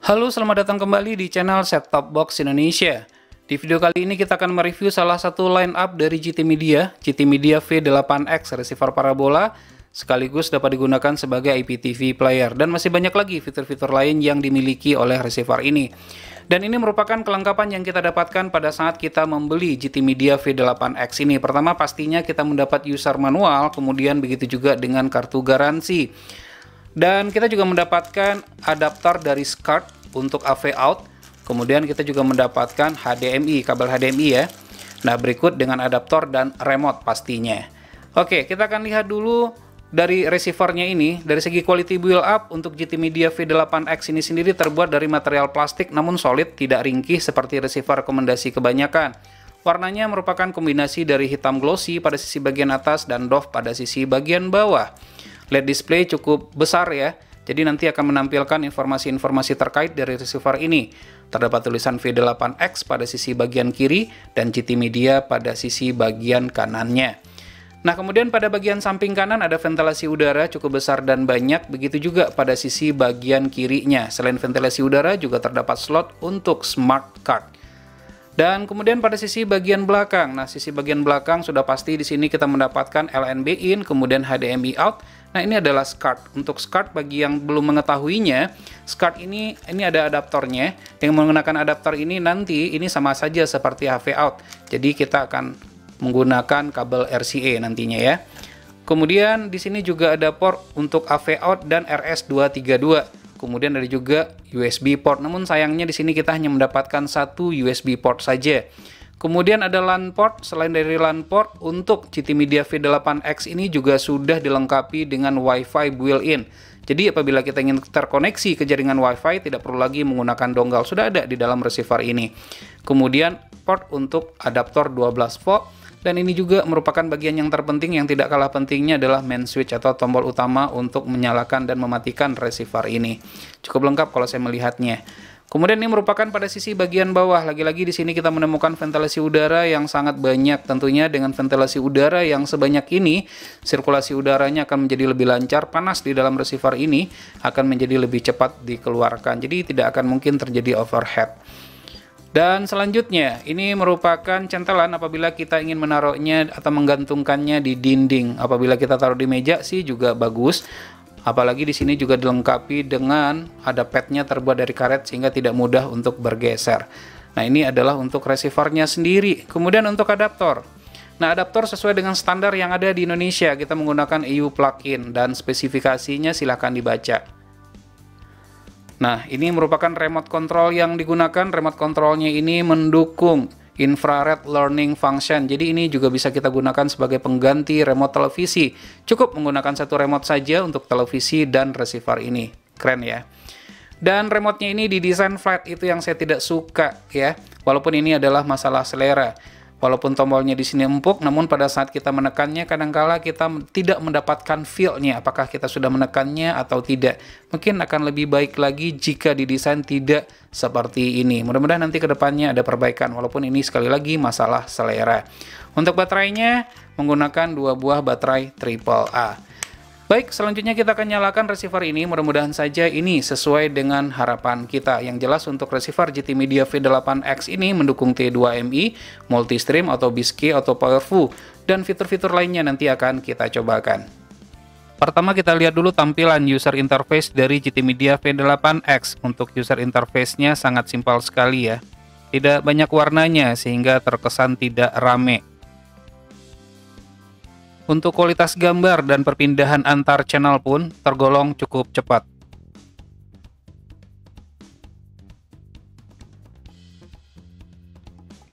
Halo, selamat datang kembali di channel Set Top Box Indonesia. Di video kali ini kita akan mereview salah satu line up dari GT Media V8X receiver parabola, sekaligus dapat digunakan sebagai IPTV player, dan masih banyak lagi fitur-fitur lain yang dimiliki oleh receiver ini. Dan ini merupakan kelengkapan yang kita dapatkan pada saat kita membeli GT Media V8X ini. Pertama, pastinya kita mendapat user manual, kemudian begitu juga dengan kartu garansi. Dan kita juga mendapatkan adaptor dari SCART untuk AV out. Kemudian kita juga mendapatkan HDMI, kabel HDMI ya. Nah, berikut dengan adaptor dan remote pastinya. Oke, kita akan lihat dulu dari receivernya ini. Dari segi quality build up untuk GT Media V8X ini sendiri terbuat dari material plastik namun solid, tidak ringkih seperti receiver rekomendasi kebanyakan. Warnanya merupakan kombinasi dari hitam glossy pada sisi bagian atas dan doff pada sisi bagian bawah. LED display cukup besar ya, jadi nanti akan menampilkan informasi-informasi terkait dari receiver ini. Terdapat tulisan V8X pada sisi bagian kiri dan GT Media pada sisi bagian kanannya. Nah, kemudian pada bagian samping kanan ada ventilasi udara cukup besar dan banyak, begitu juga pada sisi bagian kirinya. Selain ventilasi udara juga terdapat slot untuk smart card. Dan kemudian pada sisi bagian belakang, nah sisi bagian belakang sudah pasti di sini kita mendapatkan LNB in, kemudian HDMI out. Nah, ini adalah SCART. Untuk SCART bagi yang belum mengetahuinya, SCART ini ada adaptornya. Dengan menggunakan adaptor ini nanti ini sama saja seperti HV out. Jadi kita akan menggunakan kabel RCA nantinya ya. Kemudian di sini juga ada port untuk AV out dan RS232. Kemudian ada juga USB port, namun sayangnya di sini kita hanya mendapatkan satu USB port saja. Kemudian ada LAN port. Selain dari LAN port, untuk GT Media V8X ini juga sudah dilengkapi dengan Wi-Fi built-in. Jadi apabila kita ingin terkoneksi ke jaringan Wi-Fi, tidak perlu lagi menggunakan dongle, sudah ada di dalam receiver ini. Kemudian port untuk adaptor 12 volt. Dan ini juga merupakan bagian yang terpenting, yang tidak kalah pentingnya adalah main switch atau tombol utama untuk menyalakan dan mematikan receiver ini. Cukup lengkap kalau saya melihatnya. Kemudian ini merupakan pada sisi bagian bawah. Lagi-lagi di sini kita menemukan ventilasi udara yang sangat banyak. Tentunya dengan ventilasi udara yang sebanyak ini, sirkulasi udaranya akan menjadi lebih lancar. Panas di dalam receiver ini akan menjadi lebih cepat dikeluarkan. Jadi tidak akan mungkin terjadi overheat. Dan selanjutnya, ini merupakan centelan apabila kita ingin menaruhnya atau menggantungkannya di dinding. Apabila kita taruh di meja sih juga bagus. Apalagi di sini juga dilengkapi dengan ada padnya terbuat dari karet sehingga tidak mudah untuk bergeser. Nah, ini adalah untuk receivernya sendiri. Kemudian untuk adaptor. Nah, adaptor sesuai dengan standar yang ada di Indonesia. Kita menggunakan EU plug-in dan spesifikasinya silahkan dibaca. Nah, ini merupakan remote control yang digunakan. Remote controlnya ini mendukung infrared learning function. Jadi ini juga bisa kita gunakan sebagai pengganti remote televisi. Cukup menggunakan satu remote saja untuk televisi dan receiver ini. Keren ya. Dan remote-nya ini didesain flat, itu yang saya tidak suka ya. Walaupun ini adalah masalah selera. Walaupun tombolnya di sini empuk, namun pada saat kita menekannya kadangkala kita tidak mendapatkan feel-nya, apakah kita sudah menekannya atau tidak. Mungkin akan lebih baik lagi jika didesain tidak seperti ini. Mudah-mudahan nanti ke depannya ada perbaikan, walaupun ini sekali lagi masalah selera. Untuk baterainya menggunakan 2 buah baterai AAA. Baik, selanjutnya kita akan nyalakan receiver ini. Mudah-mudahan saja ini sesuai dengan harapan kita. Yang jelas untuk receiver GT Media V8X ini mendukung T2MI, multi-stream, auto BIS-Key, auto powerful, dan fitur-fitur lainnya nanti akan kita cobakan. Pertama kita lihat dulu tampilan user interface dari GT Media V8X. Untuk user interface-nya sangat simpel sekali ya. Tidak banyak warnanya sehingga terkesan tidak rame. Untuk kualitas gambar dan perpindahan antar channel pun tergolong cukup cepat.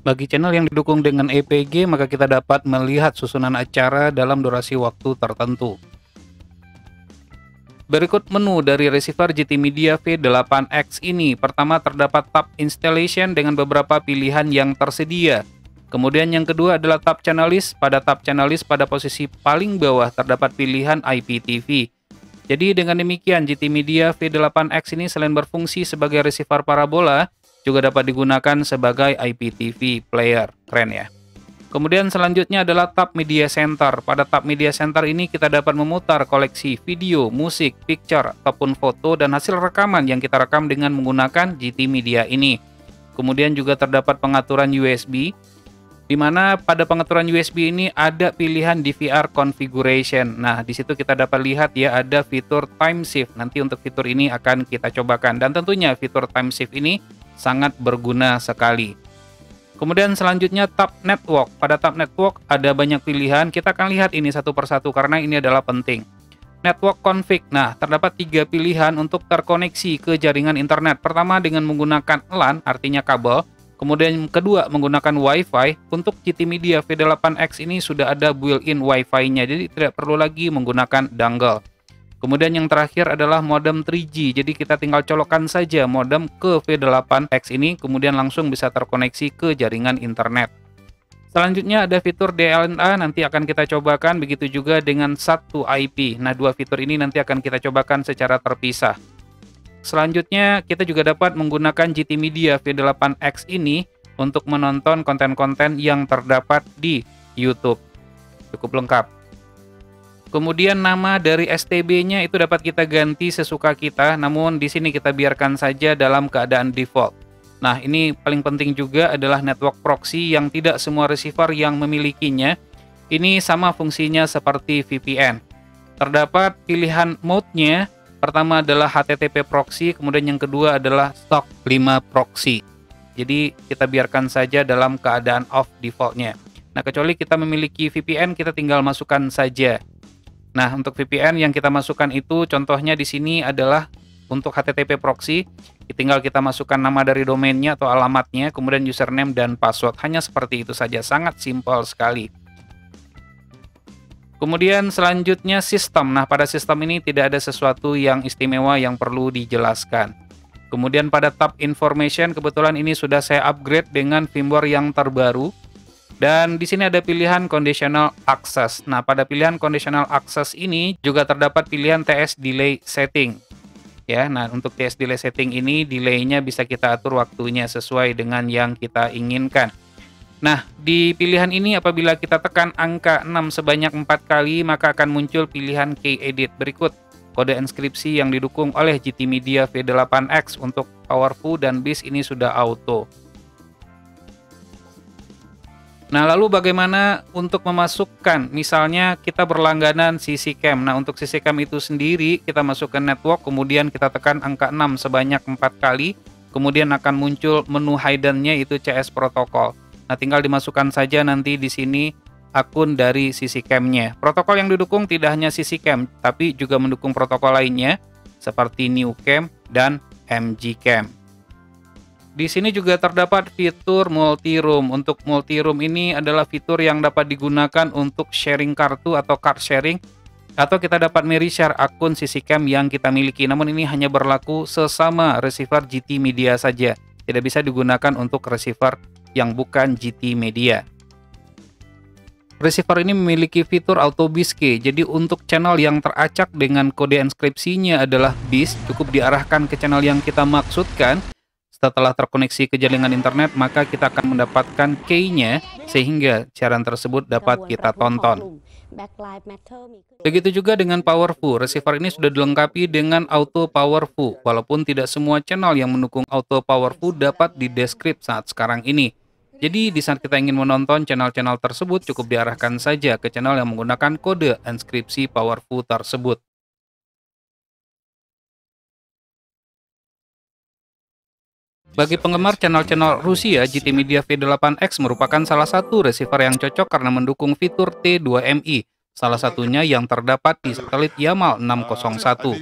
Bagi channel yang didukung dengan EPG, maka kita dapat melihat susunan acara dalam durasi waktu tertentu. Berikut menu dari receiver GT Media V8X ini. Pertama, terdapat tab installation dengan beberapa pilihan yang tersedia. Kemudian yang kedua adalah tab channel list. Pada tab channel list pada posisi paling bawah terdapat pilihan IPTV. Jadi dengan demikian GT Media V8X ini selain berfungsi sebagai receiver parabola, juga dapat digunakan sebagai IPTV player. Keren ya. Kemudian selanjutnya adalah tab Media Center. Pada tab Media Center ini kita dapat memutar koleksi video, musik, picture, ataupun foto dan hasil rekaman yang kita rekam dengan menggunakan GT Media ini. Kemudian juga terdapat pengaturan USB, di mana pada pengaturan USB ini ada pilihan DVR configuration. Nah, di situ kita dapat lihat ya ada fitur time shift. Nanti untuk fitur ini akan kita cobakan dan tentunya fitur time shift ini sangat berguna sekali. Kemudian selanjutnya tab network. Pada tab network ada banyak pilihan. Kita akan lihat ini satu persatu karena ini adalah penting. Network config. Nah, terdapat 3 pilihan untuk terkoneksi ke jaringan internet. Pertama dengan menggunakan LAN, artinya kabel. Kemudian kedua menggunakan Wi-Fi. Untuk GT Media V8X ini sudah ada built-in Wi-Fi-nya, jadi tidak perlu lagi menggunakan dongle. Kemudian yang terakhir adalah modem 3G, jadi kita tinggal colokkan saja modem ke V8X ini, kemudian langsung bisa terkoneksi ke jaringan internet. Selanjutnya ada fitur DLNA, nanti akan kita cobakan, begitu juga dengan SAT2IP. Nah, 2 fitur ini nanti akan kita cobakan secara terpisah. Selanjutnya kita juga dapat menggunakan GT Media V8X ini untuk menonton konten-konten yang terdapat di YouTube. Cukup lengkap. Kemudian nama dari STB-nya itu dapat kita ganti sesuka kita, namun di sini kita biarkan saja dalam keadaan default. Nah, ini paling penting juga adalah network proxy yang tidak semua receiver yang memilikinya. Ini sama fungsinya seperti VPN. Terdapat pilihan mode-nya, pertama adalah HTTP proxy, kemudian yang kedua adalah stock 5 proxy. Jadi kita biarkan saja dalam keadaan off default-nya. Nah, kecuali kita memiliki VPN, kita tinggal masukkan saja. Nah, untuk VPN yang kita masukkan itu contohnya di sini adalah untuk HTTP proxy, tinggal kita masukkan nama dari domainnya atau alamatnya, kemudian username dan password. Hanya seperti itu saja, sangat simpel sekali. Kemudian selanjutnya sistem. Nah, pada sistem ini tidak ada sesuatu yang istimewa yang perlu dijelaskan. Kemudian pada tab information, kebetulan ini sudah saya upgrade dengan firmware yang terbaru. Dan di sini ada pilihan conditional access. Nah, pada pilihan conditional access ini juga terdapat pilihan TS delay setting. Ya, nah untuk TS delay setting ini delay-nya bisa kita atur waktunya sesuai dengan yang kita inginkan. Nah, di pilihan ini apabila kita tekan angka 6 sebanyak 4 kali, maka akan muncul pilihan key edit berikut. Kode inskripsi yang didukung oleh GT Media V8X untuk powerful dan BIS ini sudah auto. Nah, lalu bagaimana untuk memasukkan, misalnya kita berlangganan CC Cam. Nah, untuk CC Cam itu sendiri, kita masukkan network, kemudian kita tekan angka 6 sebanyak 4 kali, kemudian akan muncul menu hidden-nya itu CS protokol. Nah, tinggal dimasukkan saja nanti di sini akun dari CC Cam-nya. Protokol yang didukung tidak hanya CC Cam, tapi juga mendukung protokol lainnya, seperti New Cam dan MG Cam. Di sini juga terdapat fitur multi-room. Untuk multi-room ini adalah fitur yang dapat digunakan untuk sharing kartu atau card sharing, atau kita dapat share akun CC Cam yang kita miliki. Namun ini hanya berlaku sesama receiver GT Media saja. Tidak bisa digunakan untuk receiver yang bukan GT Media. Receiver ini memiliki fitur auto BIS key. Jadi untuk channel yang teracak dengan kode inskripsinya adalah BIS, cukup diarahkan ke channel yang kita maksudkan. Setelah terkoneksi ke jaringan internet, maka kita akan mendapatkan key-nya sehingga siaran tersebut dapat kita tonton. Begitu juga dengan powerful. Receiver ini sudah dilengkapi dengan auto powerful, walaupun tidak semua channel yang mendukung auto powerful dapat dideskrip saat sekarang ini. Jadi di saat kita ingin menonton channel-channel tersebut, cukup diarahkan saja ke channel yang menggunakan kode inskripsi powerful tersebut. Bagi penggemar channel-channel Rusia, GT Media V8X merupakan salah satu receiver yang cocok karena mendukung fitur T2MI, salah satunya yang terdapat di satelit Yamal 601.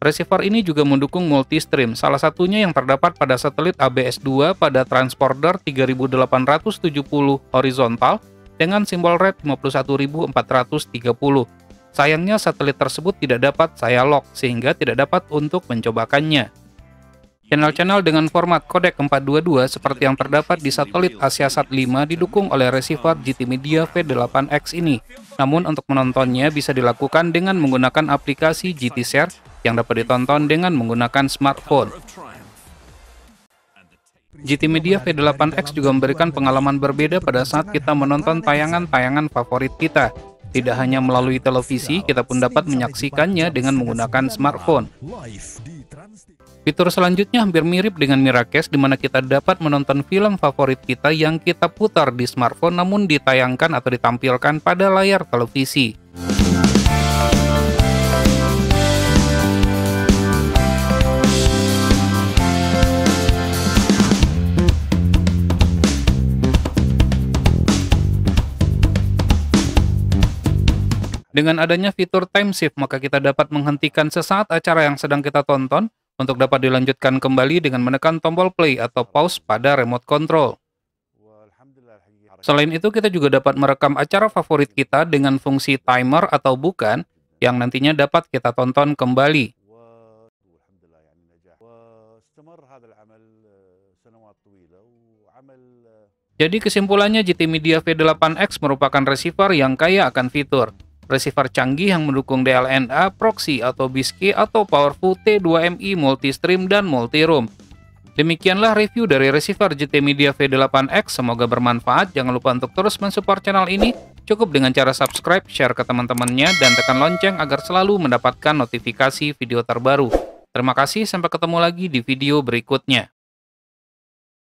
Receiver ini juga mendukung multi-stream, salah satunya yang terdapat pada satelit ABS-2 pada transponder 3870 horizontal, dengan simbol red 51430. Sayangnya satelit tersebut tidak dapat saya lock sehingga tidak dapat untuk mencobakannya. Channel-channel dengan format kodek 422 seperti yang terdapat di satelit Asiasat 5 didukung oleh receiver GT Media V8X ini. Namun untuk menontonnya bisa dilakukan dengan menggunakan aplikasi GT Share yang dapat ditonton dengan menggunakan smartphone. GT Media V8X juga memberikan pengalaman berbeda pada saat kita menonton tayangan-tayangan favorit kita. Tidak hanya melalui televisi, kita pun dapat menyaksikannya dengan menggunakan smartphone. Fitur selanjutnya hampir mirip dengan Miracast, di mana kita dapat menonton film favorit kita yang kita putar di smartphone namun ditayangkan atau ditampilkan pada layar televisi. Dengan adanya fitur time shift, maka kita dapat menghentikan sesaat acara yang sedang kita tonton untuk dapat dilanjutkan kembali dengan menekan tombol play atau pause pada remote control. Selain itu, kita juga dapat merekam acara favorit kita dengan fungsi timer atau bukan, yang nantinya dapat kita tonton kembali. Jadi kesimpulannya, GT Media V8X merupakan receiver yang kaya akan fitur. Receiver canggih yang mendukung DLNA, proxy atau BIS-Key atau powerful T2MI multi-stream dan multi-room. Demikianlah review dari receiver GT Media V8X, semoga bermanfaat. Jangan lupa untuk terus mensupport channel ini, cukup dengan cara subscribe, share ke teman-temannya, dan tekan lonceng agar selalu mendapatkan notifikasi video terbaru. Terima kasih, sampai ketemu lagi di video berikutnya.